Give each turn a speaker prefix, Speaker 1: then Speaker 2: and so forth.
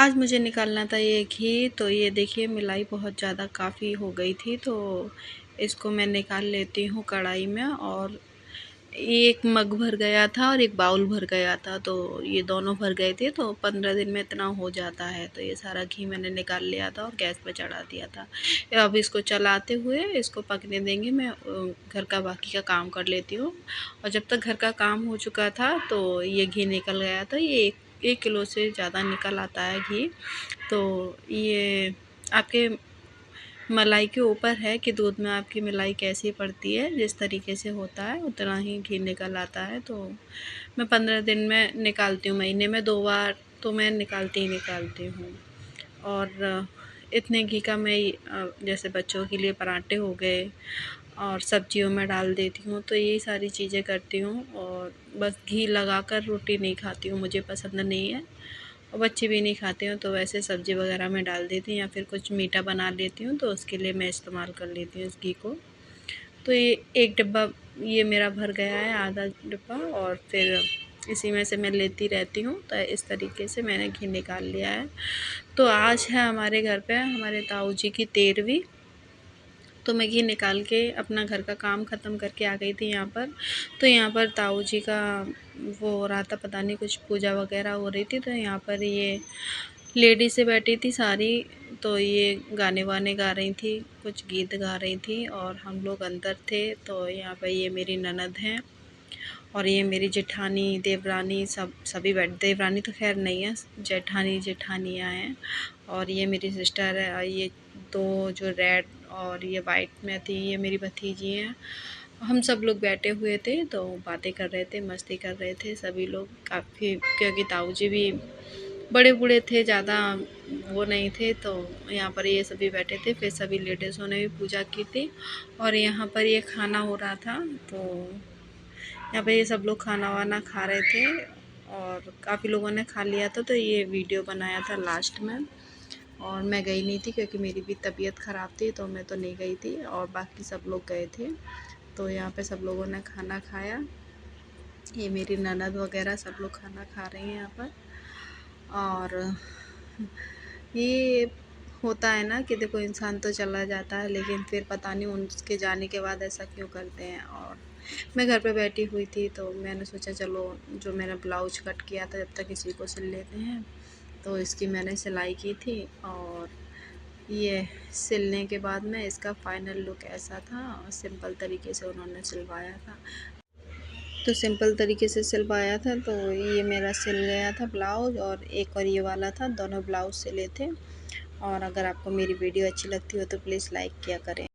Speaker 1: आज मुझे निकालना था ये घी, तो ये देखिए मलाई बहुत ज़्यादा काफ़ी हो गई थी, तो इसको मैं निकाल लेती हूँ कढ़ाई में। और एक मग भर गया था और एक बाउल भर गया था, तो ये दोनों भर गए थे, तो 15 दिन में इतना हो जाता है। तो ये सारा घी मैंने निकाल लिया था और गैस पे चढ़ा दिया था। अब इसको चलाते हुए इसको पकने देंगे। मैं घर का बाकी का काम कर लेती हूँ। और जब तक घर का काम हो चुका था तो ये घी निकल गया था। ये 1 किलो से ज़्यादा निकल आता है घी। तो ये आपके मलाई के ऊपर है कि दूध में आपकी मलाई कैसी पड़ती है। जिस तरीके से होता है उतना ही घी निकल आता है। तो मैं 15 दिन में निकालती हूँ, महीने में 2 बार तो मैं निकालती ही निकालती हूँ। और इतने घी का मैं जैसे बच्चों के लिए पराठे हो गए और सब्जियों में डाल देती हूँ, तो यही सारी चीज़ें करती हूँ। और बस घी लगाकर रोटी नहीं खाती हूँ, मुझे पसंद नहीं है और बच्चे भी नहीं खाते हो, तो वैसे सब्ज़ी वगैरह में डाल देती हूँ या फिर कुछ मीठा बना लेती हूँ, तो उसके लिए मैं इस्तेमाल कर लेती हूँ इस घी को। तो ये 1 डिब्बा ये मेरा भर गया है, आधा डिब्बा, और फिर इसी में से मैं लेती रहती हूँ। तो इस तरीके से मैंने घी निकाल लिया है। तो आज है हमारे घर पे हमारे ताऊ जी की 13वीं। तो मैं घी निकाल के अपना घर का काम ख़त्म करके आ गई थी यहाँ पर। तो यहाँ पर ताऊ जी का वो हो रहा था, पता नहीं कुछ पूजा वगैरह हो रही थी। तो यहाँ पर ये लेडीज़ें बैठी थी सारी, तो ये गाने वाने गा रही थी, कुछ गीत गा रही थी और हम लोग अंदर थे। तो यहाँ पर ये मेरी ननद हैं और ये मेरी जेठानी, देवरानी, सभी बैठ, देवरानी तो खैर नहीं है, जेठानी जेठानियाँ हैं। और ये मेरी सिस्टर है और ये 2 जो रेड और ये वाइट में थी ये मेरी भतीजी हैं। हम सब लोग बैठे हुए थे, तो बातें कर रहे थे, मस्ती कर रहे थे सभी लोग काफ़ी, क्योंकि ताऊ जी भी बड़े बूढ़े थे, ज़्यादा वो नहीं थे। तो यहाँ पर ये सभी बैठे थे, फिर सभी लेडीज़ों ने भी पूजा की थी और यहाँ पर ये खाना हो रहा था। तो यहाँ पे ये सब लोग खाना वाना खा रहे थे और काफ़ी लोगों ने खा लिया था। तो ये वीडियो बनाया था लास्ट में। और मैं गई नहीं थी क्योंकि मेरी भी तबीयत ख़राब थी, तो मैं तो नहीं गई थी और बाकी सब लोग गए थे। तो यहाँ पे सब लोगों ने खाना खाया, ये मेरी ननद वगैरह सब लोग खाना खा रही हैं यहाँ पर। और ये होता है ना कि देखो इंसान तो चला जाता है, लेकिन फिर पता नहीं उनके जाने के बाद ऐसा क्यों करते हैं। और मैं घर पे बैठी हुई थी, तो मैंने सोचा चलो जो मैंने ब्लाउज कट किया था जब तक इसी को सिल लेते हैं। तो इसकी मैंने सिलाई की थी और ये सिलने के बाद में इसका फाइनल लुक ऐसा था। सिंपल तरीके से उन्होंने सिलवाया था, तो सिंपल तरीके से सिलवाया था। तो ये मेरा सिल गया था ब्लाउज, और एक और ये वाला था, दोनों ब्लाउज सिले थे। और अगर आपको मेरी वीडियो अच्छी लगती हो तो प्लीज़ लाइक किया करें।